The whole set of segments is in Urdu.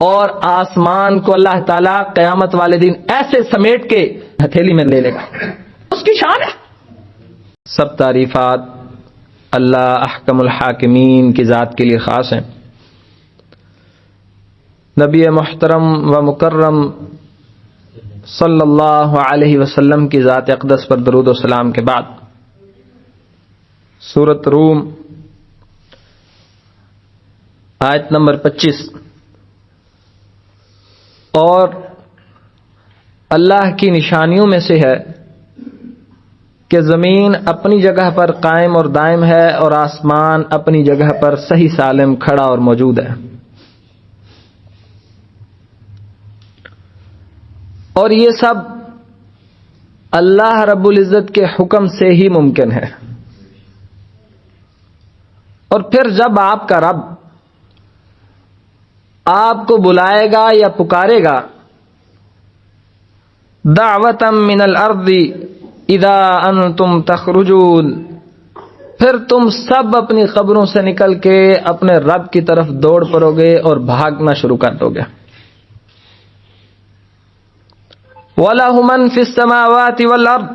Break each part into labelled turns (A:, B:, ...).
A: اور آسمان کو اللہ تعالیٰ قیامت والے دن ایسے سمیٹ کے ہتھیلی میں لے لے گا. اس کی شان ہے. سب تعریفات اللہ احکم الحاکمین کی ذات کے لیے خاص ہیں. نبی محترم و مکرم صلی اللہ علیہ وسلم کی ذات اقدس پر درود و سلام کے بعد سورۃ روم آیت نمبر 25. اور اللہ کی نشانیوں میں سے ہے کہ زمین اپنی جگہ پر قائم اور دائم ہے اور آسمان اپنی جگہ پر صحیح سالم کھڑا اور موجود ہے. اور یہ سب اللہ رب العزت کے حکم سے ہی ممکن ہے. اور پھر جب آپ کا رب آپ کو بلائے گا یا پکارے گا دعوتا من الارض اذا انتم تخرجون، پھر تم سب اپنی قبروں سے نکل کے اپنے رب کی طرف دوڑ پڑو گے اور بھاگنا شروع کر دو گے. وَلَهُ مَن فِي السَّمَاوَاتِ وَالْأَرْضِ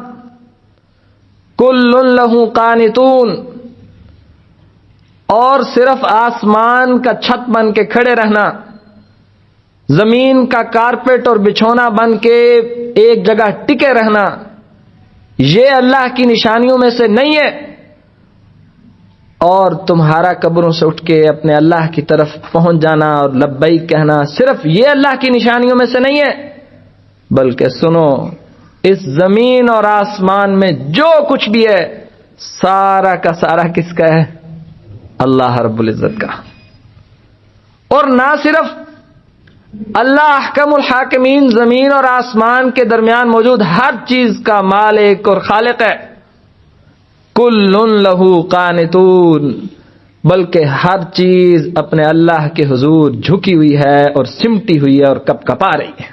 A: كُلٌّ لَهُ قَانِتُونَ، اور صرف آسمان کا چھت بن کے کھڑے رہنا، زمین کا کارپیٹ اور بچھونا بن کے ایک جگہ ٹکے رہنا، یہ اللہ کی نشانیوں میں سے نہیں ہے. اور تمہارا قبروں سے اٹھ کے اپنے اللہ کی طرف پہنچ جانا اور لبیک کہنا صرف یہ اللہ کی نشانیوں میں سے نہیں ہے، بلکہ سنو، اس زمین اور آسمان میں جو کچھ بھی ہے سارا کا سارا کس کا ہے؟ اللہ رب العزت کا. اور نہ صرف اللہ احکم الحاکمین زمین اور آسمان کے درمیان موجود ہر چیز کا مالک اور خالق ہے، کل لہ قانتون، بلکہ ہر چیز اپنے اللہ کے حضور جھکی ہوئی ہے اور سمٹی ہوئی ہے اور کپ کپا رہی ہے.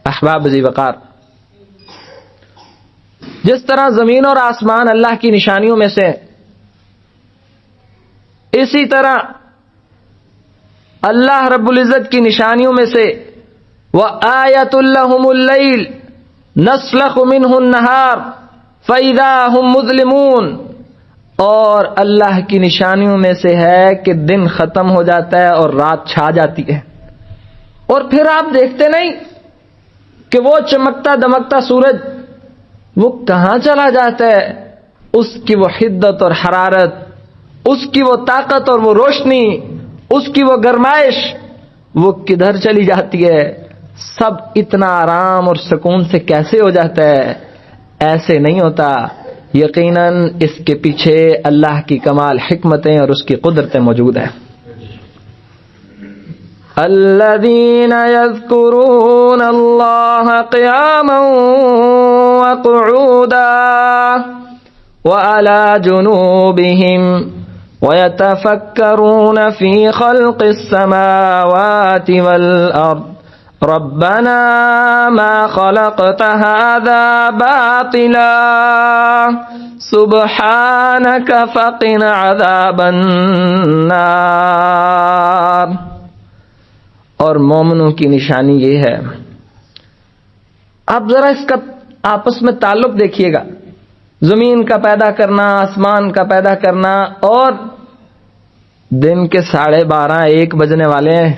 A: احباب ذی وقار، جس طرح زمین اور آسمان اللہ کی نشانیوں میں سے، اسی طرح اللہ رب العزت کی نشانیوں میں سے وَآیَةٌ لَهُمُ اللَّيْلُ نَسْلَخُ مِنْهُ النَّهَارَ فَإِذَا هُمْ مُظْلِمُونَ، اور اللہ کی نشانیوں میں سے ہے کہ دن ختم ہو جاتا ہے اور رات چھا جاتی ہے، اور پھر آپ دیکھتے نہیں کہ وہ چمکتا دمکتا سورج وہ کہاں چلا جاتا ہے، اس کی وہ حدت اور حرارت، اس کی وہ طاقت اور وہ روشنی، اس کی وہ گرمائش وہ کدھر چلی جاتی ہے، سب اتنا آرام اور سکون سے کیسے ہو جاتا ہے؟ ایسے نہیں ہوتا. یقیناً اس کے پیچھے اللہ کی کمال حکمتیں اور اس کی قدرتیں موجود ہیں. الذين يذكرون الله قياما وقعودا وعلى جنوبهم ويتفكرون في خلق السماوات والأرض ربنا ما خلقت هذا باطلا سبحانك فقنا عذاب النار. اور مومنوں کی نشانی یہ ہے، آپ ذرا اس کا آپس میں تعلق دیکھیے گا، زمین کا پیدا کرنا، آسمان کا پیدا کرنا، اور دن کے 12:30-1 بجنے والے ہیں،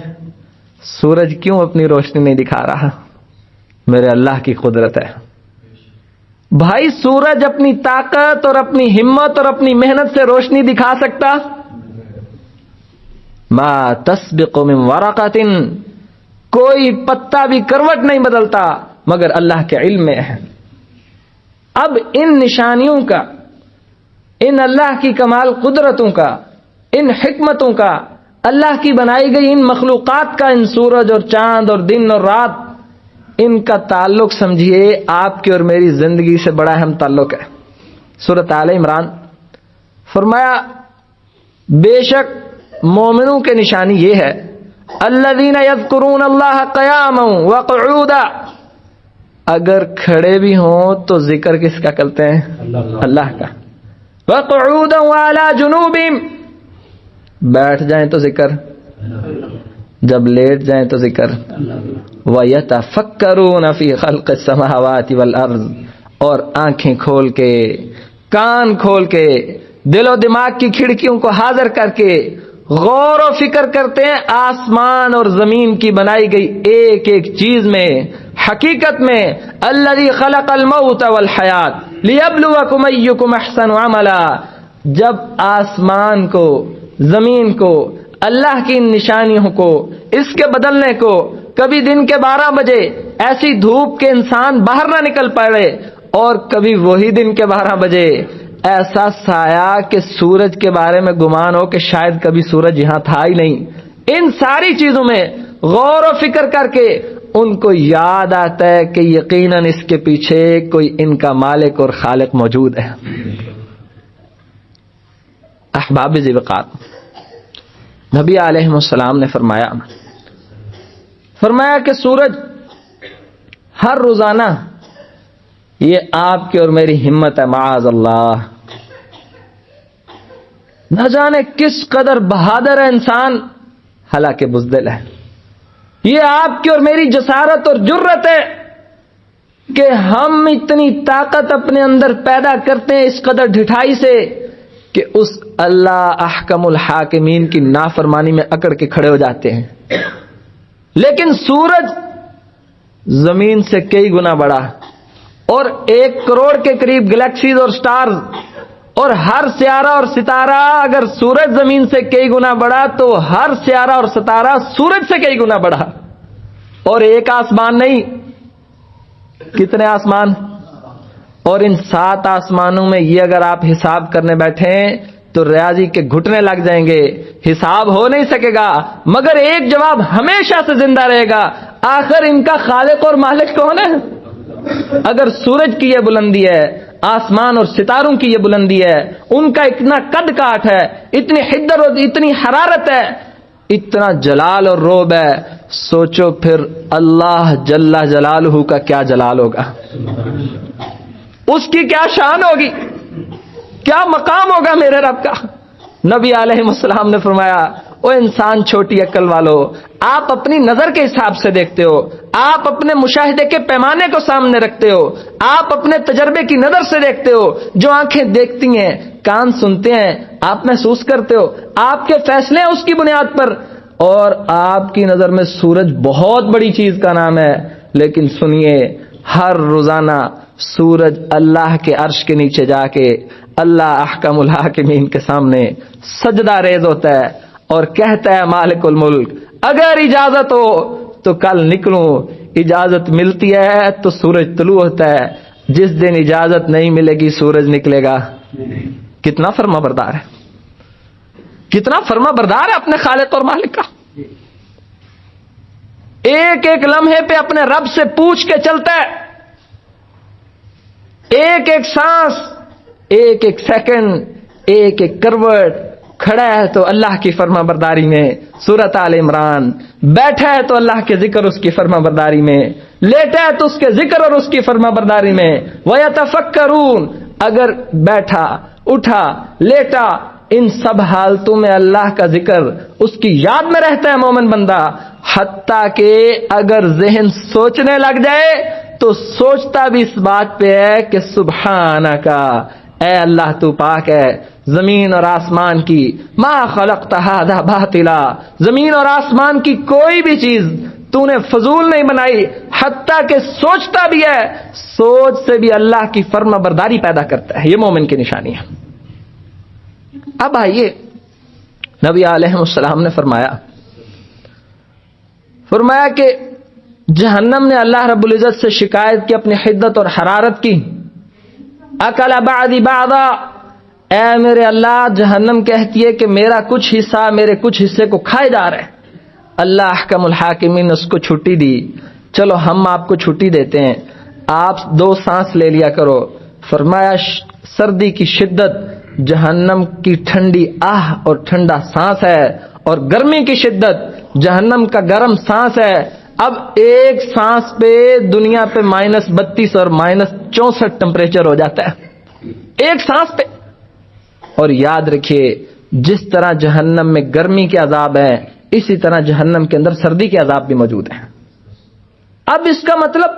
A: سورج کیوں اپنی روشنی نہیں دکھا رہا؟ میرے اللہ کی قدرت ہے. بھائی سورج اپنی طاقت اور اپنی ہمت اور اپنی محنت سے روشنی دکھا سکتا؟ ما تسبق من ورقۃ، کوئی پتا بھی کروٹ نہیں بدلتا مگر اللہ کے علم میں ہے. اب ان نشانیوں کا، ان اللہ کی کمال قدرتوں کا، ان حکمتوں کا، اللہ کی بنائی گئی ان مخلوقات کا، ان سورج اور چاند اور دن اور رات، ان کا تعلق سمجھیے آپ کی اور میری زندگی سے بڑا اہم تعلق ہے. سورۃ آل عمران فرمایا بے شک مومنوں کے نشانی یہ ہے الذین یذکرون اللہ قیاما وقعودا، اگر کھڑے بھی ہوں تو ذکر کس کا کرتے ہیں؟ اللہ کا. وقعودا وعلی جنوبہم، بیٹھ جائیں تو ذکر جب لیٹ جائیں تو ذکر وَيَتَفَكَّرُونَ فِي خَلْقِ السَّمَاوَاتِ وَالْأَرْضِ، اور آنکھیں کھول کے، کان کھول کے، دل و دماغ کی کھڑکیوں کو حاضر کر کے غور و فکر کرتے ہیں آسمان اور زمین کی بنائی گئی ایک ایک چیز میں، حقیقت میں الذی خلق الموت والحیات لیبلوکم ایکم احسن عملا۔ جب آسمان کو، زمین کو، اللہ کی ان نشانیوں کو، اس کے بدلنے کو، کبھی دن کے 12 بجے ایسی دھوپ کے انسان باہر نہ نکل پڑے، اور کبھی وہی دن کے 12 بجے ایسا سایہ کہ سورج کے بارے میں گمان ہو کہ شاید کبھی سورج یہاں تھا ہی نہیں، ان ساری چیزوں میں غور و فکر کر کے ان کو یاد آتا ہے کہ یقیناً اس کے پیچھے کوئی ان کا مالک اور خالق موجود ہے۔ احباب ذی وقار، نبی علیہ السلام نے فرمایا کہ سورج ہر روزانہ، یہ آپ کی اور میری ہمت ہے معاذ اللہ، نہ جانے کس قدر بہادر ہے انسان، حالانکہ بزدل ہے، یہ آپ کی اور میری جسارت اور جرت ہے کہ ہم اتنی طاقت اپنے اندر پیدا کرتے ہیں اس قدر ڈھٹائی سے کہ اس اللہ احکم الحاکمین کی نافرمانی میں اکڑ کے کھڑے ہو جاتے ہیں۔ لیکن سورج زمین سے کئی گنا بڑا، اور 1 کروڑ کے قریب گلیکسیز اور سٹارز، اور ہر سیارہ اور ستارہ، اگر سورج زمین سے کئی گنا بڑا تو ہر سیارہ اور ستارہ سورج سے کئی گنا بڑا، اور ایک آسمان نہیں، کتنے آسمان؟ اور ان 7 آسمانوں میں یہ اگر آپ حساب کرنے بیٹھیں تو ریاضی کے گھٹنے لگ جائیں گے، حساب ہو نہیں سکے گا، مگر ایک جواب ہمیشہ سے زندہ رہے گا، آخر ان کا خالق اور مالک کون ہے؟ اگر سورج کی یہ بلندی ہے، آسمان اور ستاروں کی یہ بلندی ہے، ان کا اتنا قد کاٹ ہے، اتنی حدت اور اتنی حرارت ہے، اتنا جلال اور روب ہے، سوچو پھر اللہ جل جلالہ کا کیا جلال ہوگا، اس کی کیا شان ہوگی، کیا مقام ہوگا میرے رب کا۔ نبی علیہ السلام نے فرمایا، او انسان چھوٹی عقل والو، آپ اپنی نظر کے حساب سے دیکھتے ہو، آپ اپنے مشاہدے کے پیمانے کو سامنے رکھتے ہو، آپ اپنے تجربے کی نظر سے دیکھتے ہو، جو آنکھیں دیکھتی ہیں، کان سنتے ہیں، آپ محسوس کرتے ہو، آپ کے فیصلے ہیں اس کی بنیاد پر، اور آپ کی نظر میں سورج بہت بڑی چیز کا نام ہے، لیکن سنیے، ہر روزانہ سورج اللہ کے عرش کے نیچے جا کے اللہ احکم الحاکمین کے سامنے سجدہ ریز ہوتا ہے اور کہتا ہے مالک الملک، اگر اجازت ہو تو کل نکلوں، اجازت ملتی ہے تو سورج طلوع ہوتا ہے، جس دن اجازت نہیں ملے گی سورج نکلے گا۔ کتنا فرما بردار ہے، کتنا فرما بردار ہے اپنے خالق اور مالک کا، ایک ایک لمحے پہ اپنے رب سے پوچھ کے چلتا ہے، ایک ایک سانس، ایک ایک سیکنڈ، ایک ایک کروٹ، کھڑا ہے تو اللہ کی فرما برداری میں سورۃ آل عمران، بیٹھا ہے تو اللہ کے ذکر اس کی فرما برداری میں، لیٹا ہے تو اس کے ذکر اور اس کی فرما برداری میں، وَيَتَفَكَّرُونَ، اگر بیٹھا، اٹھا، لیٹا، ان سب حالتوں میں اللہ کا ذکر، اس کی یاد میں رہتا ہے مومن بندہ، حتیٰ کہ اگر ذہن سوچنے لگ جائے تو سوچتا بھی اس بات پہ ہے کہ سبحانک، اے اللہ تو پاک ہے، زمین اور آسمان کی، ما خلقت ھذا باطلا، زمین اور آسمان کی کوئی بھی چیز تو نے فضول نہیں بنائی، حتیٰ کہ سوچتا بھی ہے، سوچ سے بھی اللہ کی فرما برداری پیدا کرتا ہے، یہ مومن کی نشانی ہے۔ اب آئیے، نبی علیہ السلام نے فرمایا کہ جہنم نے اللہ رب العزت سے شکایت کی، اپنی حدت اور حرارت کی، اکل بعدی بعضا، اے میرے اللہ، جہنم کہتی ہے کہ میرا کچھ حصہ میرے کچھ حصے کو کھائے جا رہا ہے۔ اللہ احکم الحاکمین نے اس کو چھٹی دی، چلو ہم آپ کو چھٹی دیتے ہیں، آپ 2 سانس لے لیا کرو۔ فرمایا سردی کی شدت جہنم کی ٹھنڈی آہ اور ٹھنڈا سانس ہے، اور گرمی کی شدت جہنم کا گرم سانس ہے۔ اب ایک سانس پہ دنیا پہ -32 اور -64 ٹمپریچر ہو جاتا ہے، ایک سانس پہ۔ اور یاد رکھیے، جس طرح جہنم میں گرمی کے عذاب ہیں، اسی طرح جہنم کے اندر سردی کے عذاب بھی موجود ہیں۔ اب اس کا مطلب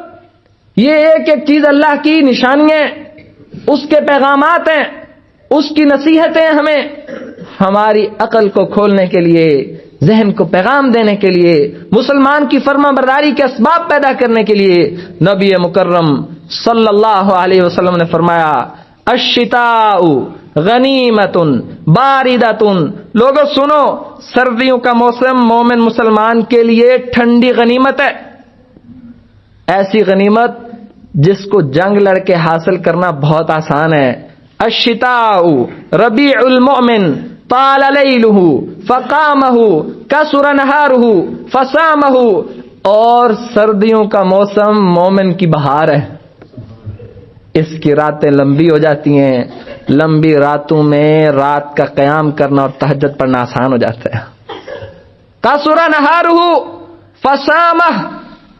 A: یہ ایک ایک چیز اللہ کی نشانیاں، اس کے پیغامات ہیں، اس کی نصیحتیں ہمیں ہماری عقل کو کھولنے کے لیے، ذہن کو پیغام دینے کے لیے، مسلمان کی فرما برداری کے اسباب پیدا کرنے کے لیے نبی مکرم صلی اللہ علیہ وسلم نے فرمایا الشتاء غنیمت باردۃ، لوگوں سنو، سردیوں کا موسم مومن مسلمان کے لیے ٹھنڈی غنیمت ہے، ایسی غنیمت جس کو جنگ لڑ کے حاصل کرنا بہت آسان ہے۔ الشتاء ربیع المؤمن طال لیلہ فقامہ کثر نہارہ فصامہ، اور سردیوں کا موسم مومن کی بہار ہے، اس کی راتیں لمبی ہو جاتی ہیں، لمبی راتوں میں رات کا قیام کرنا اور تہجد پڑھنا آسان ہو جاتا ہے۔ کثر نہارہ فصامہ،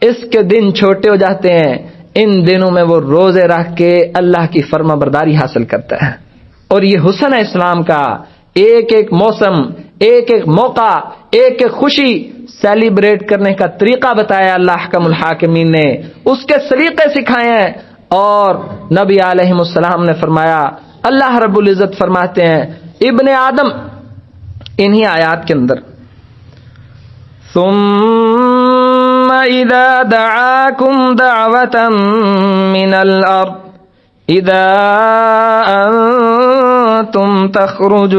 A: اس کے دن چھوٹے ہو جاتے ہیں، ان دنوں میں وہ روزے رکھ کے اللہ کی فرما برداری حاصل کرتا ہے۔ اور یہ حسن ہے اسلام کا، ایک ایک موسم، ایک ایک موقع، ایک ایک خوشی سیلیبریٹ کرنے کا طریقہ بتایا اللہ احکم الحاکمین نے، اس کے سلیقے سکھائے ہیں۔ اور نبی علیہ السلام نے فرمایا، اللہ رب العزت فرماتے ہیں ابن آدم انہی آیات کے اندر، ثم اذا دعاكم دعوة من الارض اذا انتم تخرجون،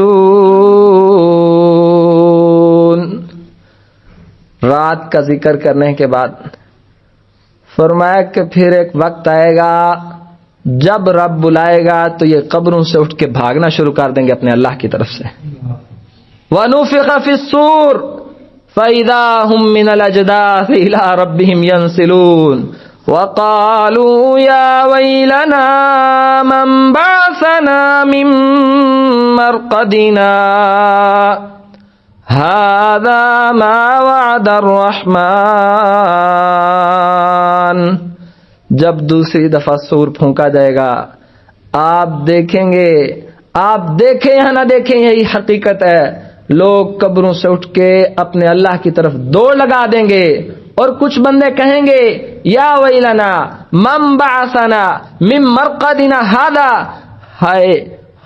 A: رات کا ذکر کرنے کے بعد فرمایا کہ پھر ایک وقت آئے گا جب رب بلائے گا تو یہ قبروں سے اٹھ کے بھاگنا شروع کر دیں گے اپنے اللہ کی طرف سے۔ وَنُفِخَ فِي الصُّورِ فَإِذَا هُم مِّنَ الْأَجْدَاثِ إِلَىٰ رَبِّهِمْ يَنسِلُونَ وَقَالُوا يَا وَيْلَنَا مَن بَعَثَنَا مِن مَّرْقَدِنَا هَٰذَا مَا وَعَدَ الرَّحْمَٰنُ، جب دوسری دفعہ سور پھونکا جائے گا آپ دیکھیں گے، آپ دیکھیں یا نہ دیکھیں یہی حقیقت ہے، لوگ قبروں سے اٹھ کے اپنے اللہ کی طرف دوڑ لگا دیں گے، اور کچھ بندے کہیں گے یا ویلنا من بعثنا من مرقدنا ھذا، ہائے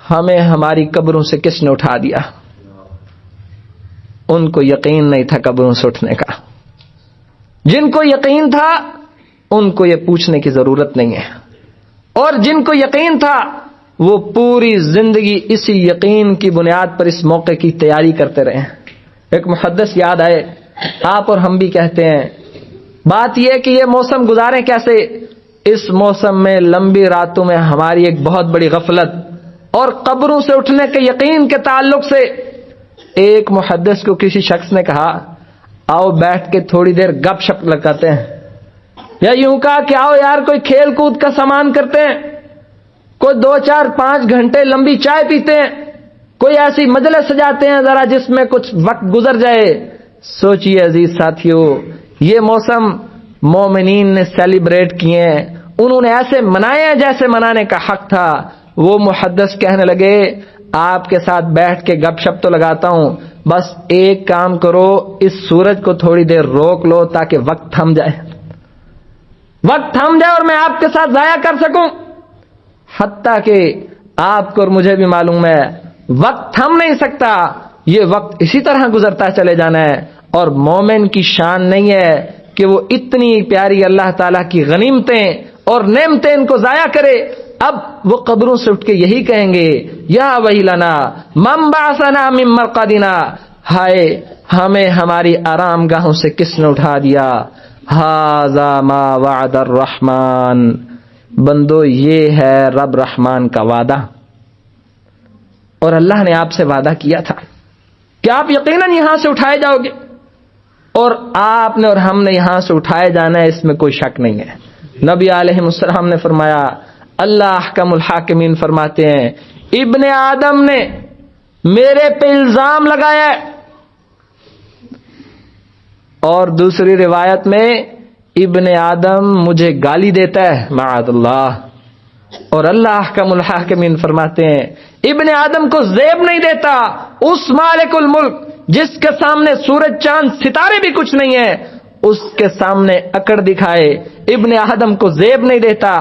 A: ہمیں ہماری قبروں سے کس نے اٹھا دیا۔ ان کو یقین نہیں تھا قبروں سے اٹھنے کا، جن کو یقین تھا ان کو یہ پوچھنے کی ضرورت نہیں ہے، اور جن کو یقین تھا وہ پوری زندگی اسی یقین کی بنیاد پر اس موقع کی تیاری کرتے رہے۔ ایک محدث یاد آئے، آپ اور ہم بھی کہتے ہیں، بات یہ کہ یہ موسم گزاریں کیسے، اس موسم میں لمبی راتوں میں ہماری ایک بہت بڑی غفلت اور قبروں سے اٹھنے کے یقین کے تعلق سے ایک محدث کو کسی شخص نے کہا آؤ بیٹھ کے تھوڑی دیر گپ شپ لگاتے ہیں، یا یوں کہا کہ آؤ یار کوئی کھیل کود کا سامان کرتے ہیں، کوئی 2 4 5 گھنٹے لمبی چائے پیتے ہیں، کوئی ایسی مجلس سجاتے ہیں ذرا جس میں کچھ وقت گزر جائے۔ سوچئے عزیز ساتھیو، یہ موسم مومنین نے سیلیبریٹ کیے ہیں، انہوں نے ایسے منائے ہیں جیسے منانے کا حق تھا۔ وہ محدث کہنے لگے آپ کے ساتھ بیٹھ کے گپ شپ تو لگاتا ہوں، بس ایک کام کرو، اس سورج کو تھوڑی دیر روک لو تاکہ وقت تھم جائے، وقت تھم جائے اور میں آپ کے ساتھ ضائع کر سکوں۔ حتیٰ کہ آپ کو اور مجھے بھی معلوم ہے وقت تھم نہیں سکتا، یہ وقت اسی طرح گزرتا چلے جانا ہے، اور مومن کی شان نہیں ہے کہ وہ اتنی پیاری اللہ تعالیٰ کی غنیمتیں اور نعمتیں ان کو ضائع کرے۔ اب وہ قبروں سے اٹھ کے یہی کہیں گے یا ویلنا من بعثنا من مرقدنا، ہائے ہمیں ہماری آرام گاہوں سے کس نے اٹھا دیا۔ ھذا ما وعد الرحمن، بندو یہ ہے رب رحمان کا وعدہ، اور اللہ نے آپ سے وعدہ کیا تھا کہ آپ یقیناً یہاں سے اٹھائے جاؤ گے، اور آپ نے اور ہم نے یہاں سے اٹھائے جانا ہے، اس میں کوئی شک نہیں ہے۔ نبی علیہ السلام نے فرمایا، اللہ احکم الحاکمین فرماتے ہیں ابن آدم نے میرے پہ الزام لگایا ہے، اور دوسری روایت میں ابن آدم مجھے گالی دیتا ہے معاذ اللہ، اور اللہ احکم الحاکمین فرماتے ہیں ابن آدم کو زیب نہیں دیتا اس مالک الملک جس کے سامنے سورج چاند ستارے بھی کچھ نہیں ہے، اس کے سامنے اکڑ دکھائے، ابن آدم کو زیب نہیں دیتا.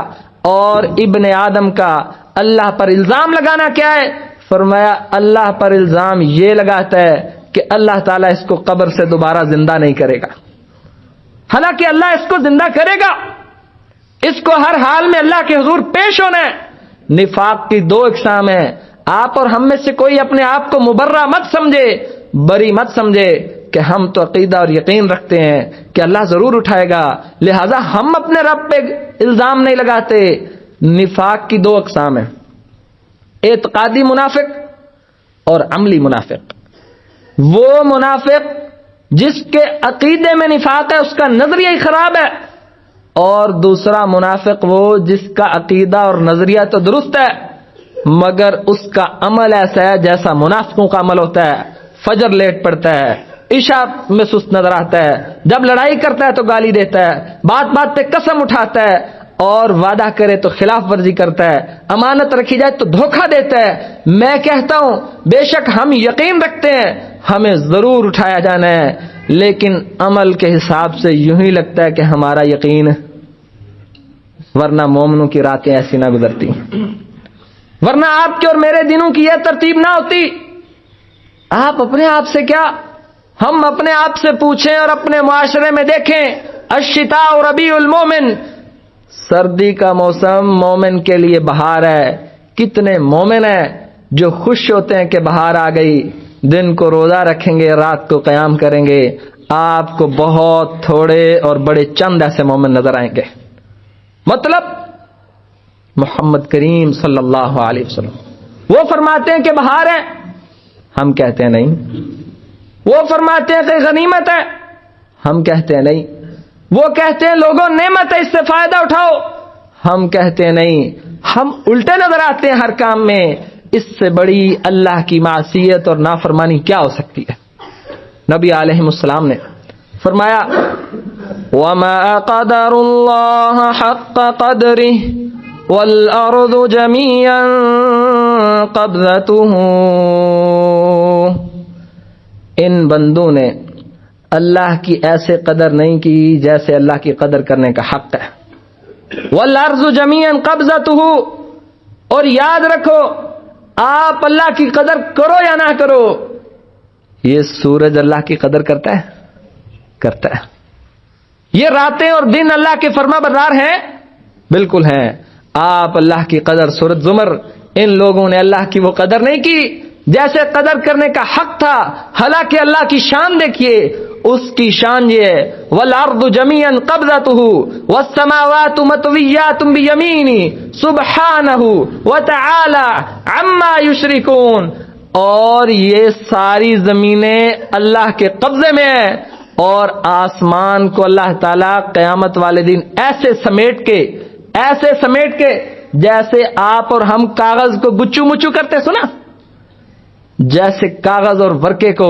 A: اور ابن آدم کا اللہ پر الزام لگانا کیا ہے؟ فرمایا اللہ پر الزام یہ لگاتا ہے کہ اللہ تعالیٰ اس کو قبر سے دوبارہ زندہ نہیں کرے گا، حالانکہ اللہ اس کو زندہ کرے گا. اس کو ہر حال میں اللہ کے حضور پیش ہونا ہے. نفاق کی دو اقسام ہیں. آپ اور ہم میں سے کوئی اپنے آپ کو مبرہ مت سمجھے، بری مت سمجھے کہ ہم تو عقیدہ اور یقین رکھتے ہیں کہ اللہ ضرور اٹھائے گا، لہذا ہم اپنے رب پہ الزام نہیں لگاتے. نفاق کی دو اقسام ہیں، اعتقادی منافق اور عملی منافق. وہ منافق جس کے عقیدے میں نفاق ہے، اس کا نظریہ ہی خراب ہے، اور دوسرا منافق وہ جس کا عقیدہ اور نظریہ تو درست ہے مگر اس کا عمل ایسا ہے جیسا منافقوں کا عمل ہوتا ہے. فجر لیٹ پڑتا ہے، عشاء میں سست نظر آتا ہے، جب لڑائی کرتا ہے تو گالی دیتا ہے، بات بات پہ قسم اٹھاتا ہے، اور وعدہ کرے تو خلاف ورزی کرتا ہے، امانت رکھی جائے تو دھوکہ دیتا ہے. میں کہتا ہوں بے شک ہم یقین رکھتے ہیں ہمیں ضرور اٹھایا جانا ہے، لیکن عمل کے حساب سے یوں ہی لگتا ہے کہ ہمارا یقین، ورنہ مومنوں کی راتیں ایسی نہ گزرتی، ورنہ آپ کے اور میرے دنوں کی یہ ترتیب نہ ہوتی. آپ اپنے آپ سے کیا، ہم اپنے آپ سے پوچھیں اور اپنے معاشرے میں دیکھیں. الشتاء ربیع المومن، سردی کا موسم مومن کے لیے بہار ہے. کتنے مومن ہیں جو خوش ہوتے ہیں کہ بہار آ گئی، دن کو روزہ رکھیں گے، رات کو قیام کریں گے. آپ کو بہت تھوڑے اور بڑے چند ایسے مومن نظر آئیں گے. مطلب محمد کریم صلی اللہ علیہ وسلم وہ فرماتے ہیں کہ بہار ہے، ہم کہتے ہیں نہیں. وہ فرماتے ہیں کہ غنیمت ہے، ہم کہتے ہیں نہیں. وہ کہتے ہیں لوگوں نعمت ہے اس سے فائدہ اٹھاؤ، ہم کہتے ہیں نہیں. ہم الٹے نظر آتے ہیں ہر کام میں. اس سے بڑی اللہ کی معصیت اور نافرمانی کیا ہو سکتی ہے؟ نبی علیہ السلام نے فرمایا وَمَا قَدَرُ اللَّهَ حَقَّ قَدْرِهِ وَالْأَرْضُ جَمِيعًا قَبْضَتُهُ. ان بندوں نے اللہ کی ایسے قدر نہیں کی جیسے اللہ کی قدر کرنے کا حق ہے. وَالْأَرْضُ جَمِيعًا قَبْضَتُهُ، اور یاد رکھو آپ اللہ کی قدر کرو یا نہ کرو، یہ سورج اللہ کی قدر کرتا ہے. یہ راتیں اور دن اللہ کے فرما بردار ہیں، بالکل ہیں. آپ اللہ کی قدر، سورۃ زمر، ان لوگوں نے اللہ کی وہ قدر نہیں کی جیسے قدر کرنے کا حق تھا. حالانکہ اللہ کی شان دیکھیے، اس کی شان یہ ہے وَالْأَرْضُ جَمِيعًا قَبْضَتُهُ وَالسَّمَاوَاتُ مَطْوِيَّاتٌ بِيَمِينِهِ سُبْحَانَهُ وَتَعَالَى عَمَّا يُشْرِكُونَ. اور یہ ساری زمینیں اللہ کے قبضے میں ہیں، اور آسمان کو اللہ تعالیٰ قیامت والے دن ایسے سمیٹ کے جیسے آپ اور ہم کاغذ کو گچو مچو کرتے، سنا؟ جیسے کاغذ اور ورقے کو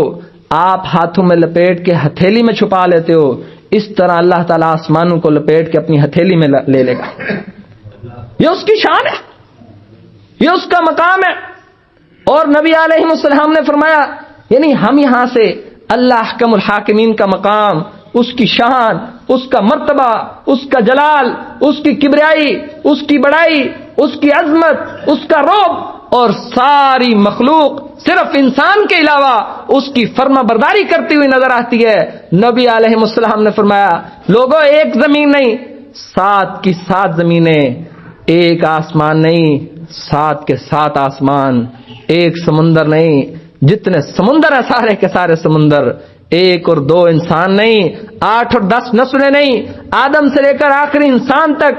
A: آپ ہاتھوں میں لپیٹ کے ہتھیلی میں چھپا لیتے ہو، اس طرح اللہ تعالیٰ آسمانوں کو لپیٹ کے اپنی ہتھیلی میں لے لے گا. یہ اس کی شان ہے، یہ اس کا مقام ہے. اور نبی علیہ السلام نے فرمایا، یعنی ہم یہاں سے اللہ احکم الحاکمین کا مقام، اس کی شان، اس کا مرتبہ، اس کا جلال، اس کی کبریائی، اس کی بڑائی، اس کی عظمت، اس کا رعب، اور ساری مخلوق صرف انسان کے علاوہ اس کی فرما برداری کرتی ہوئی نظر آتی ہے. نبی علیہ السلام نے فرمایا لوگوں ایک زمین نہیں، 7 کی 7 زمینیں، ایک آسمان نہیں، 7 کے 7 آسمان، ایک سمندر نہیں، جتنے سمندر ہیں سارے کے سارے سمندر، ایک اور 2 انسان نہیں، 8 اور 10 نسلیں نہیں، آدم سے لے کر آخری انسان تک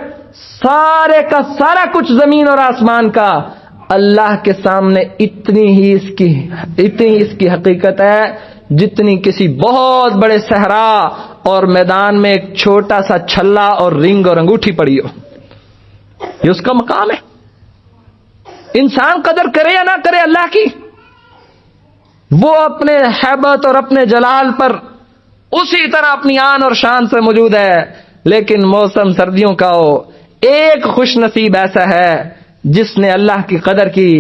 A: سارے کا سارا کچھ زمین اور آسمان کا اللہ کے سامنے اتنی ہی اس کی حقیقت ہے جتنی کسی بہت بڑے صحرا اور میدان میں ایک چھوٹا سا چھلا اور رنگ اور انگوٹھی پڑی ہو. یہ اس کا مقام ہے. انسان قدر کرے یا نہ کرے اللہ کی، وہ اپنے ہیبت اور اپنے جلال پر اسی طرح اپنی آن اور شان سے موجود ہے. لیکن موسم سردیوں کا ہو، ایک خوش نصیب ایسا ہے جس نے اللہ کی قدر کی.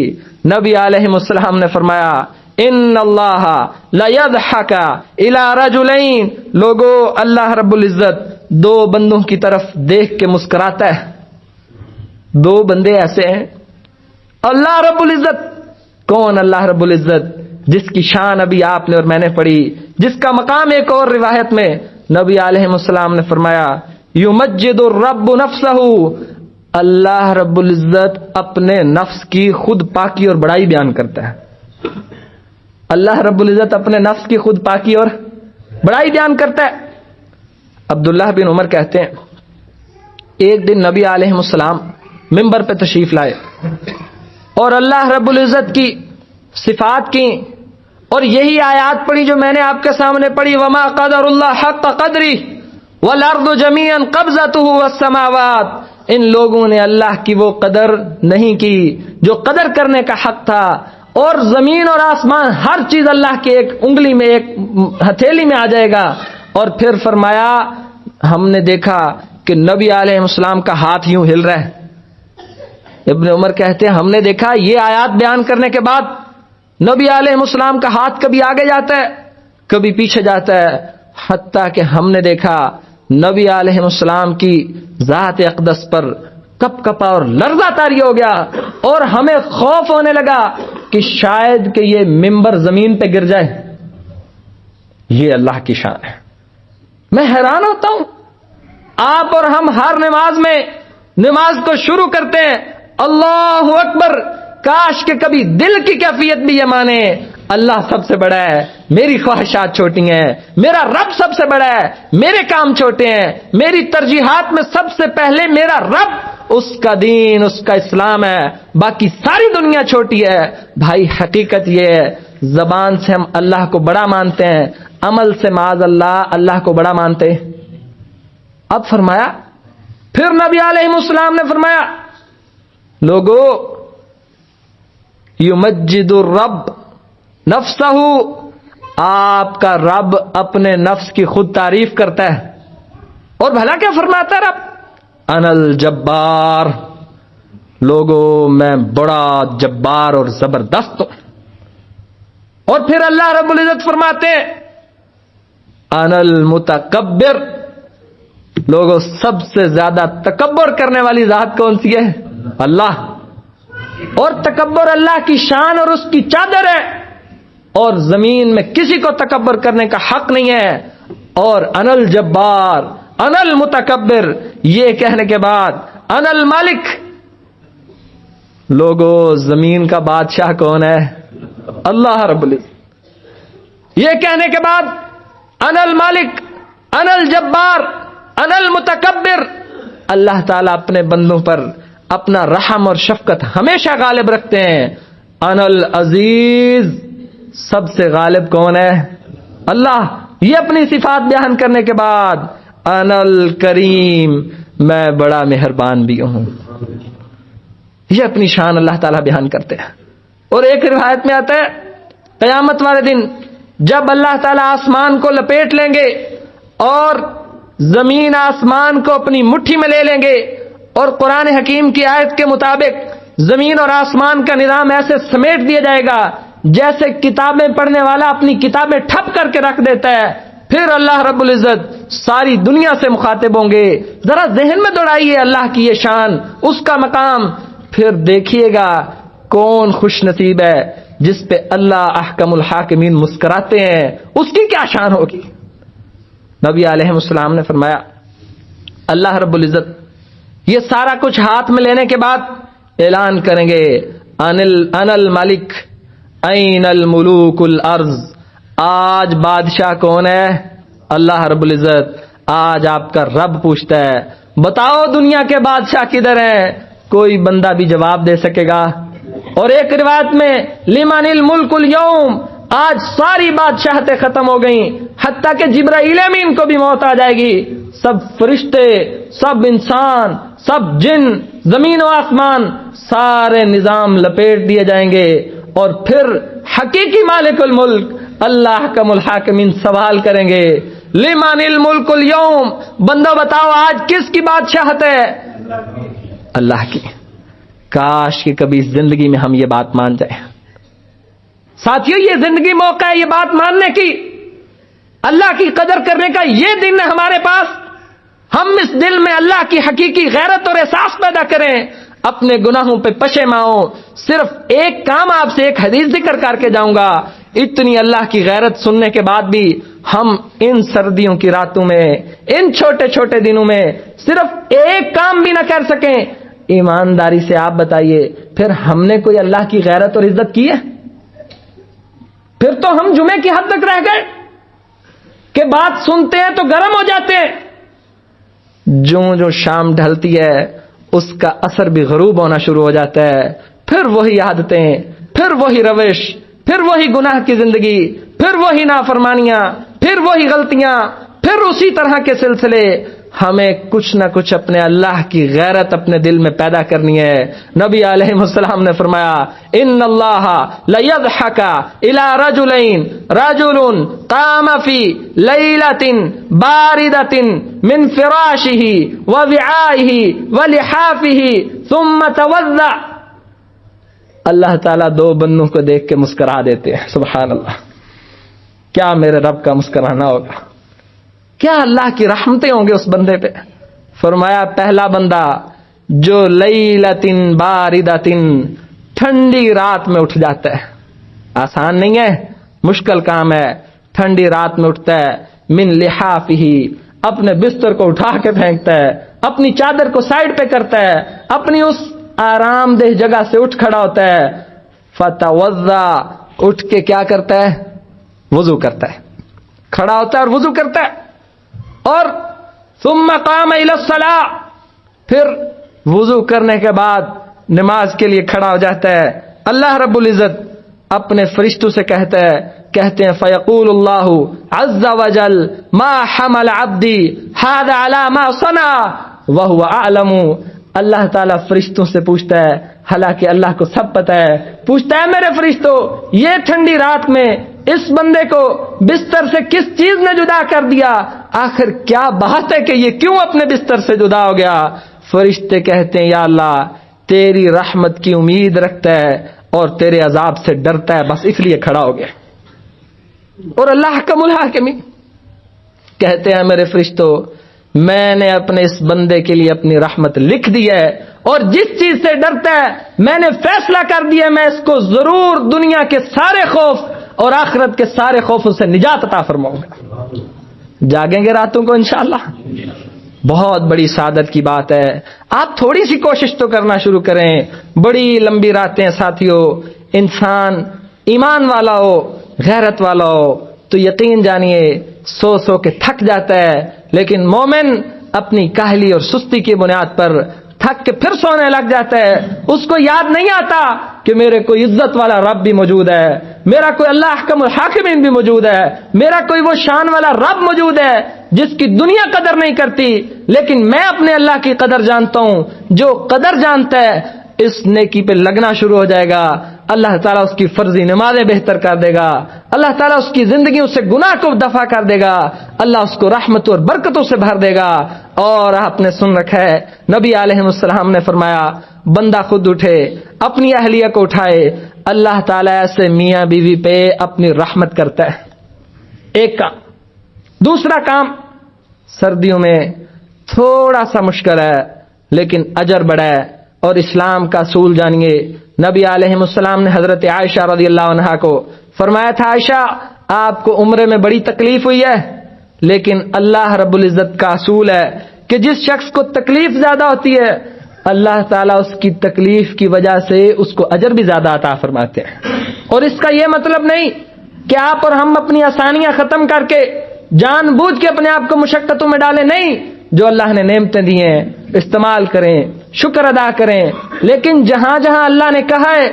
A: نبی علیہ السلام نے فرمایا ان اللہ لیضحک الی رجلین، لوگو اللہ رب العزت دو بندوں کی طرف دیکھ کے مسکراتا ہے. دو بندے ایسے ہیں. اللہ رب العزت کون؟ اللہ رب العزت جس کی شان ابھی آپ نے اور میں نے پڑھی، جس کا مقام ایک اور روایت میں نبی علیہ السلام نے فرمایا یمجد الرب نفسہ، اللہ رب العزت اپنے نفس کی خود پاکی اور بڑائی بیان کرتا ہے. اللہ رب العزت اپنے نفس کی خود پاکی اور بڑائی بیان کرتا ہے. عبداللہ بن عمر کہتے ہیں ایک دن نبی علیہ السلام منبر پہ تشریف لائے اور اللہ رب العزت کی صفات کی اور یہی آیات پڑھی جو میں نے آپ کے سامنے پڑھی، وما قدر اللہ حق قدری والارض جميعا قبضته والسماوات. ان لوگوں نے اللہ کی وہ قدر نہیں کی جو قدر کرنے کا حق تھا، اور زمین اور آسمان ہر چیز اللہ کے ایک انگلی میں، ایک ہتھیلی میں آ جائے گا. اور پھر فرمایا ہم نے دیکھا کہ نبی علیہ السلام کا ہاتھ یوں ہل رہا ہے. ابن عمر کہتے ہیں ہم نے دیکھا یہ آیات بیان کرنے کے بعد نبی علیہ السلام کا ہاتھ کبھی آگے جاتا ہے کبھی پیچھے جاتا ہے، حتیٰ کہ ہم نے دیکھا نبی علیہ السلام کی ذات اقدس پر کپ کپا اور لرزہ طاری ہو گیا، اور ہمیں خوف ہونے لگا کہ شاید کہ یہ منبر زمین پہ گر جائے. یہ اللہ کی شان ہے. میں حیران ہوتا ہوں، آپ اور ہم ہر نماز میں نماز کو شروع کرتے ہیں اللہ اکبر، کاش کہ کبھی دل کی کیفیت بھی یہ مانے اللہ سب سے بڑا ہے، میری خواہشات چھوٹی ہیں، میرا رب سب سے بڑا ہے، میرے کام چھوٹے ہیں، میری ترجیحات میں سب سے پہلے میرا رب، اس کا دین، اس کا اسلام ہے، باقی ساری دنیا چھوٹی ہے. بھائی حقیقت یہ ہے زبان سے ہم اللہ کو بڑا مانتے ہیں، عمل سے معاذ اللہ اللہ کو بڑا مانتے. اب فرمایا پھر نبی علیہ السلام نے فرمایا لوگو یمجد الرب نفسہ، آپ کا رب اپنے نفس کی خود تعریف کرتا ہے. اور بھلا کیا فرماتا ہے رب؟ انا الجبار، لوگو میں بڑا جبار اور زبردست ہوں. اور پھر اللہ رب العزت فرماتے ہیں انا المتکبر، لوگوں سب سے زیادہ تکبر کرنے والی ذات کون سی ہے؟ اللہ. اور تکبر اللہ کی شان اور اس کی چادر ہے، اور زمین میں کسی کو تکبر کرنے کا حق نہیں ہے. اور انا الجبار انا المتکبر یہ کہنے کے بعد انا المالک، لوگوں زمین کا بادشاہ کون ہے؟ اللہ رب العزت. یہ کہنے کے بعد انا المالک انا الجبار انا المتکبر، اللہ تعالیٰ اپنے بندوں پر اپنا رحم اور شفقت ہمیشہ غالب رکھتے ہیں. انا العزیز، سب سے غالب کون ہے؟ اللہ. یہ اپنی صفات بیان کرنے کے بعد انا الکریم، میں بڑا مہربان بھی ہوں. یہ اپنی شان اللہ تعالیٰ بیان کرتے ہیں. اور ایک روایت میں آتا ہے قیامت والے دن جب اللہ تعالیٰ آسمان کو لپیٹ لیں گے اور زمین آسمان کو اپنی مٹھی میں لے لیں گے، اور قرآن حکیم کی آیت کے مطابق زمین اور آسمان کا نظام ایسے سمیٹ دیا جائے گا جیسے کتابیں پڑھنے والا اپنی کتابیں ٹھپ کر کے رکھ دیتا ہے. پھر اللہ رب العزت ساری دنیا سے مخاطب ہوں گے. ذرا ذہن میں دوڑائیے اللہ کی یہ شان، اس کا مقام، پھر دیکھیے گا کون خوش نصیب ہے جس پہ اللہ احکم الحاکمین مسکراتے ہیں، اس کی کیا شان ہوگی. نبی علیہ السلام نے فرمایا اللہ رب العزت یہ سارا کچھ ہاتھ میں لینے کے بعد اعلان کریں گے انا الملک این الملوک الارض، آج بادشاہ کون ہے؟ اللہ رب العزت. آج آپ کا رب پوچھتا ہے بتاؤ دنیا کے بادشاہ کدھر ہیں؟ کوئی بندہ بھی جواب دے سکے گا؟ اور ایک روایت میں لمن الملک اليوم، آج ساری بادشاہتیں ختم ہو گئیں، حتیٰ کہ جبرائیل امین کو بھی موت آ جائے گی. سب فرشتے، سب انسان، سب جن، زمین و آسمان، سارے نظام لپیٹ دیے جائیں گے. اور پھر حقیقی مالک الملک اللہ احکم الحاکمین سوال کریں گے لمن الملک اليوم، بندہ بتاؤ آج کس کی بادشاہت ہے؟ اللہ کی. کاش کہ کبھی اس زندگی میں ہم یہ بات مان جائیں. ساتھیوں یہ زندگی موقع ہے یہ بات ماننے کی، اللہ کی قدر کرنے کا یہ دن ہے ہمارے پاس. ہم اس دل میں اللہ کی حقیقی غیرت اور احساس پیدا کریں، اپنے گناہوں پہ پشیماں. صرف ایک کام آپ سے ایک حدیث ذکر کر کے جاؤں گا. اتنی اللہ کی غیرت سننے کے بعد بھی ہم ان سردیوں کی راتوں میں، ان چھوٹے چھوٹے دنوں میں صرف ایک کام بھی نہ کر سکیں. ایمانداری سے آپ بتائیے پھر ہم نے کوئی اللہ کی غیرت اور عزت کی ہے؟ پھر تو ہم جمعے کی حد تک رہ گئے کہ بات سنتے ہیں تو گرم ہو جاتے ہیں. جو شام ڈھلتی ہے اس کا اثر بھی غروب ہونا شروع ہو جاتا ہے. پھر وہی عادتیں، پھر وہی روش، پھر وہی گناہ کی زندگی، پھر وہی نافرمانیاں، پھر وہی غلطیاں، پھر اسی طرح کے سلسلے. ہمیں کچھ نہ کچھ اپنے اللہ کی غیرت اپنے دل میں پیدا کرنی ہے. نبی علیہ السلام نے فرمایا ان اللہ لیضحک الی رجلین، رجل قام فی لیلۃ باردۃ من فراشہ ووعائہ ولحافہ ثم توضأ. اللہ تعالیٰ دو بندوں کو دیکھ کے مسکرا دیتے ہیں. سبحان اللہ، کیا میرے رب کا مسکرانا ہوگا، کیا اللہ کی رحمتیں ہوں گے اس بندے پہ. فرمایا پہلا بندہ جو لیلۃ باردۃ، ٹھنڈی رات میں اٹھ جاتا ہے. آسان نہیں ہے، مشکل کام ہے. ٹھنڈی رات میں اٹھتا ہے، من لحافہ، اپنے بستر کو اٹھا کے پھینکتا ہے، اپنی چادر کو سائڈ پہ کرتا ہے، اپنی اس آرام دہ جگہ سے اٹھ کھڑا ہوتا ہے. فتوضا، اٹھ کے کیا کرتا ہے؟ وضو کرتا ہے. کھڑا ہوتا ہے اور وضو کرتا ہے. اور ثم قام الی الصلاۃ، پھر وضو کرنے کے بعد نماز کے لیے کھڑا ہو جاتا ہے. اللہ رب العزت اپنے فرشتوں سے کہتے ہیں فیقول اللہ عز وجل ما حمل عبدی ھذا علی ما صنع وہو اعلم. اللہ تعالیٰ فرشتوں سے پوچھتا ہے، حالانکہ اللہ کو سب پتہ ہے، پوچھتا ہے میرے فرشتوں یہ ٹھنڈی رات میں اس بندے کو بستر سے کس چیز نے جدا کر دیا؟ آخر کیا بات ہے کہ یہ کیوں اپنے بستر سے جدا ہو گیا؟ فرشتے کہتے ہیں یا اللہ تیری رحمت کی امید رکھتا ہے اور تیرے عذاب سے ڈرتا ہے، بس اس لیے کھڑا ہو گیا. اور اللہ کا الحاکمین کہتے ہیں میرے فرشتوں میں نے اپنے اس بندے کے لیے اپنی رحمت لکھ دی ہے، اور جس چیز سے ڈرتا ہے میں نے فیصلہ کر دیا میں اس کو ضرور دنیا کے سارے خوف اور آخرت کے سارے خوفوں سے نجات عطا فرماؤں گا. جاگیں گے راتوں کو انشاءاللہ. بہت بڑی سعادت کی بات ہے. آپ تھوڑی سی کوشش تو کرنا شروع کریں. بڑی لمبی راتیں ساتھیوں. انسان ایمان والا ہو، غیرت والا ہو تو یقین جانیے سو سو کے تھک جاتا ہے، لیکن مومن اپنی کاہلی اور سستی کی بنیاد پر تھک کے پھر سونے لگ جاتا ہے. اس کو یاد نہیں آتا کہ میرے کوئی عزت والا رب بھی موجود ہے، میرا کوئی اللہ احکم الحاکمین بھی موجود ہے، میرا کوئی وہ شان والا رب موجود ہے جس کی دنیا قدر نہیں کرتی، لیکن میں اپنے اللہ کی قدر جانتا ہوں. جو قدر جانتا ہے اس نیکی پہ لگنا شروع ہو جائے گا. اللہ تعالیٰ اس کی فرضی نمازیں بہتر کر دے گا. اللہ تعالیٰ اس کی زندگیوں سے گناہ کو دفع کر دے گا. اللہ اس کو رحمت اور برکتوں سے بھر دے گا. اور آپ نے سن رکھا ہے نبی علیہ السلام نے فرمایا بندہ خود اٹھے، اپنی اہلیہ کو اٹھائے، اللہ تعالیٰ ایسے میاں بیوی پہ اپنی رحمت کرتا ہے. ایک کام. دوسرا کام سردیوں میں تھوڑا سا مشکل ہے لیکن اجر بڑا ہے. اور اسلام کا اصول جانیے. نبی علیہ السلام نے حضرت عائشہ رضی اللہ عنہا کو فرمایا تھا عائشہ آپ کو عمرے میں بڑی تکلیف ہوئی ہے، لیکن اللہ رب العزت کا اصول ہے کہ جس شخص کو تکلیف زیادہ ہوتی ہے اللہ تعالیٰ اس کی تکلیف کی وجہ سے اس کو اجر بھی زیادہ عطا فرماتے ہیں. اور اس کا یہ مطلب نہیں کہ آپ اور ہم اپنی آسانیاں ختم کر کے جان بوجھ کے اپنے آپ کو مشقتوں میں ڈالیں. نہیں، جو اللہ نے نعمتیں دی ہیں استعمال کریں، شکر ادا کریں، لیکن جہاں جہاں اللہ نے کہا ہے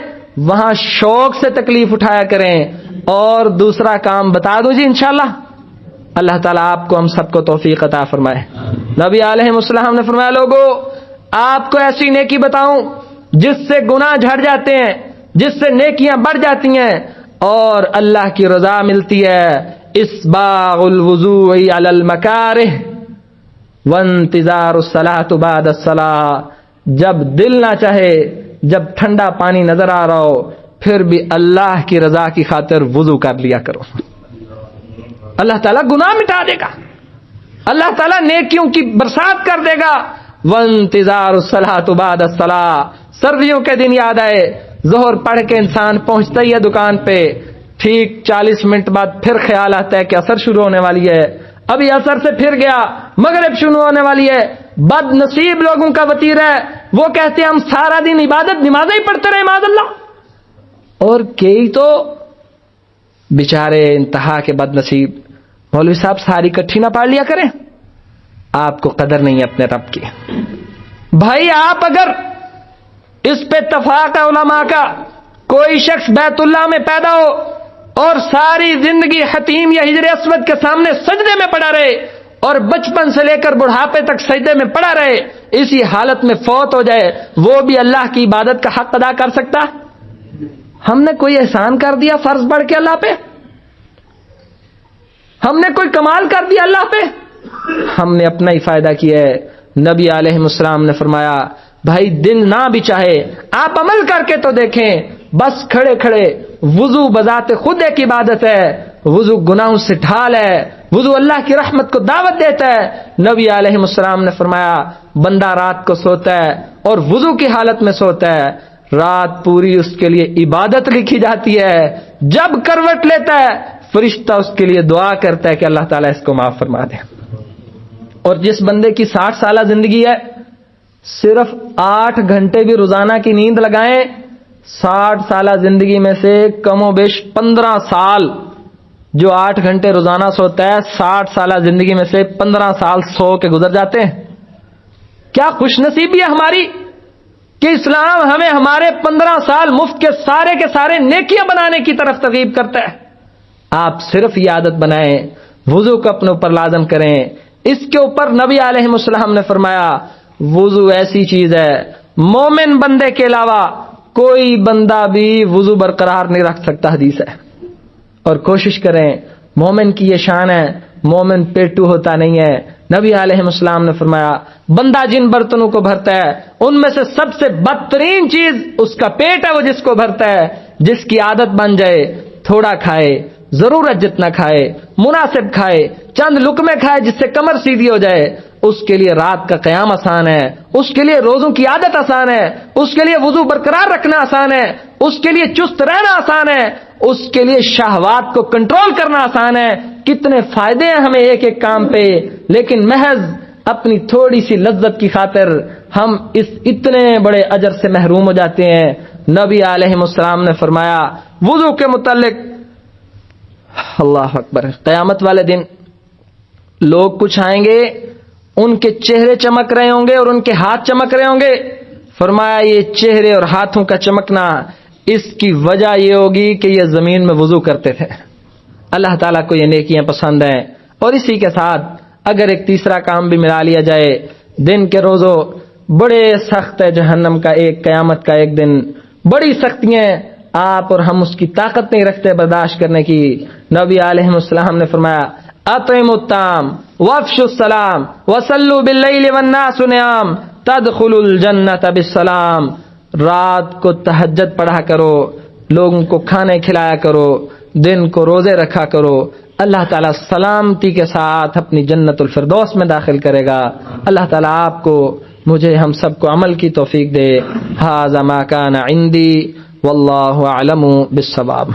A: وہاں شوق سے تکلیف اٹھایا کریں. اور دوسرا کام بتا دوں جی انشاءاللہ اللہ تعالیٰ آپ کو ہم سب کو توفیق عطا فرمائے. نبی علیہ السلام نے فرمایا لوگو آپ کو ایسی نیکی بتاؤں جس سے گناہ جھڑ جاتے ہیں، جس سے نیکیاں بڑھ جاتی ہیں اور اللہ کی رضا ملتی ہے. اسباغ الوضوء علی المکارہ وانتظار الصلاۃ بعد الصلاۃ. جب دل نہ چاہے، جب ٹھنڈا پانی نظر آ رہا ہو پھر بھی اللہ کی رضا کی خاطر وضو کر لیا کرو. اللہ تعالیٰ گناہ مٹا دے گا, اللہ تعالیٰ نیکیوں کی برسات کر دے گا. وانتظار الصلاۃ بعد الصلاۃ, سردیوں کے دن یاد آئے, ظہر پڑھ کے انسان پہنچتا ہی ہے دکان پہ, ٹھیک 40 منٹ بعد پھر خیال آتا ہے کہ عصر شروع ہونے والی ہے, ابھی عصر سے پھر گیا, مغرب شروع ہونے والی ہے. بد نصیب لوگوں کا وتیرہ ہے, وہ کہتے ہیں ہم سارا دن عبادت نمازیں ہی پڑھتے رہے معاذ اللہ, اور کئی تو بیچارے انتہا کے بد نصیب, مولوی صاحب ساری کٹھی نہ پڑھ لیا کریں, آپ کو قدر نہیں ہے اپنے رب کی. بھائی آپ اگر اس پہ اتفاق ہے علماء کا, کوئی شخص بیت اللہ میں پیدا ہو اور ساری زندگی حتیم یا حجر اسود کے سامنے سجدے میں پڑا رہے اور بچپن سے لے کر بڑھاپے تک سجدے میں پڑا رہے, اسی حالت میں فوت ہو جائے, وہ بھی اللہ کی عبادت کا حق ادا کر سکتا؟ ہم نے کوئی احسان کر دیا فرض پڑھ کے اللہ پہ؟ ہم نے کوئی کمال کر دیا اللہ پہ؟ ہم نے اپنا ہی فائدہ کیا ہے. نبی علیہ السلام نے فرمایا بھائی دل نہ بھی چاہے آپ عمل کر کے تو دیکھیں, بس کھڑے کھڑے وضو بذات خود ایک عبادت ہے, وضو گناہوں سے ڈھال ہے, وضو اللہ کی رحمت کو دعوت دیتا ہے. نبی علیہ السلام نے فرمایا بندہ رات کو سوتا ہے اور وضو کی حالت میں سوتا ہے, رات پوری اس کے لیے عبادت لکھی جاتی ہے. جب کروٹ لیتا ہے فرشتہ اس کے لیے دعا کرتا ہے کہ اللہ تعالیٰ اس کو معاف فرما دے. اور جس بندے کی 60 سالہ زندگی ہے, صرف 8 گھنٹے بھی روزانہ کی نیند لگائیں, 60 سالہ زندگی میں سے کم و بیش 15 سال جو 8 گھنٹے روزانہ سوتا ہے, 60 سالہ زندگی میں سے 15 سال سو کے گزر جاتے ہیں. کیا خوش نصیبی ہے ہماری کہ اسلام ہمیں ہمارے 15 سال مفت کے سارے نیکیاں بنانے کی طرف ترغیب کرتا ہے. آپ صرف یہ عادت بنائیں, وضو کو اپنے اوپر لازم کریں. اس کے اوپر نبی علیہ السلام نے فرمایا وضو ایسی چیز ہے مومن بندے کے علاوہ کوئی بندہ بھی وضو برقرار نہیں رکھ سکتا, حدیث ہے. اور کوشش کریں, مومن کی یہ شان ہے, مومن پیٹو ہوتا نہیں ہے. نبی علیہ السلام نے فرمایا بندہ جن برتنوں کو بھرتا ہے ان میں سے سب سے بدترین چیز اس کا پیٹ ہے, وہ جس کو بھرتا ہے. جس کی عادت بن جائے تھوڑا کھائے, ضرورت جتنا کھائے, مناسب کھائے, چند لقمے کھائے جس سے کمر سیدھی ہو جائے, اس کے لیے رات کا قیام آسان ہے, اس کے لیے روزوں کی عادت آسان ہے, اس کے لیے وضو برقرار رکھنا آسان ہے, اس کے لیے چست رہنا آسان ہے, اس کے لیے شہوات کو کنٹرول کرنا آسان ہے. کتنے فائدے ہیں ہمیں ایک ایک کام پہ, لیکن محض اپنی تھوڑی سی لذت کی خاطر ہم اس اتنے بڑے اجر سے محروم ہو جاتے ہیں. نبی علیہ السلام نے فرمایا وضو کے متعلق, اللہ اکبر, قیامت والے دن لوگ کچھ آئیں گے, ان کے چہرے چمک رہے ہوں گے اور ان کے ہاتھ چمک رہے ہوں گے. فرمایا یہ چہرے اور ہاتھوں کا چمکنا اس کی وجہ یہ ہوگی کہ یہ زمین میں وضو کرتے تھے. اللہ تعالیٰ کو یہ نیکیاں پسند ہیں. اور اسی کے ساتھ اگر ایک تیسرا کام بھی ملا لیا جائے, دن کے روزوں بڑے سخت ہے جہنم کا ایک, قیامت کا ایک دن بڑی سختیاں, آپ اور ہم اس کی طاقت نہیں رکھتے برداشت کرنے کی. نبی علیہ السلام نے فرمایا اطعموا الطعام وافشوا السلام وصلوا باللیل والناس نیام تدخلوا الجنۃ بالسلام. رات کو تہجد پڑھا کرو, لوگوں کو کھانے کھلایا کرو, دن کو روزے رکھا کرو, اللہ تعالیٰ سلامتی کے ساتھ اپنی جنت الفردوس میں داخل کرے گا. اللہ تعالیٰ آپ کو, مجھے, ہم سب کو عمل کی توفیق دے. ھذا ما کان عندی واللہ اعلم بالصواب.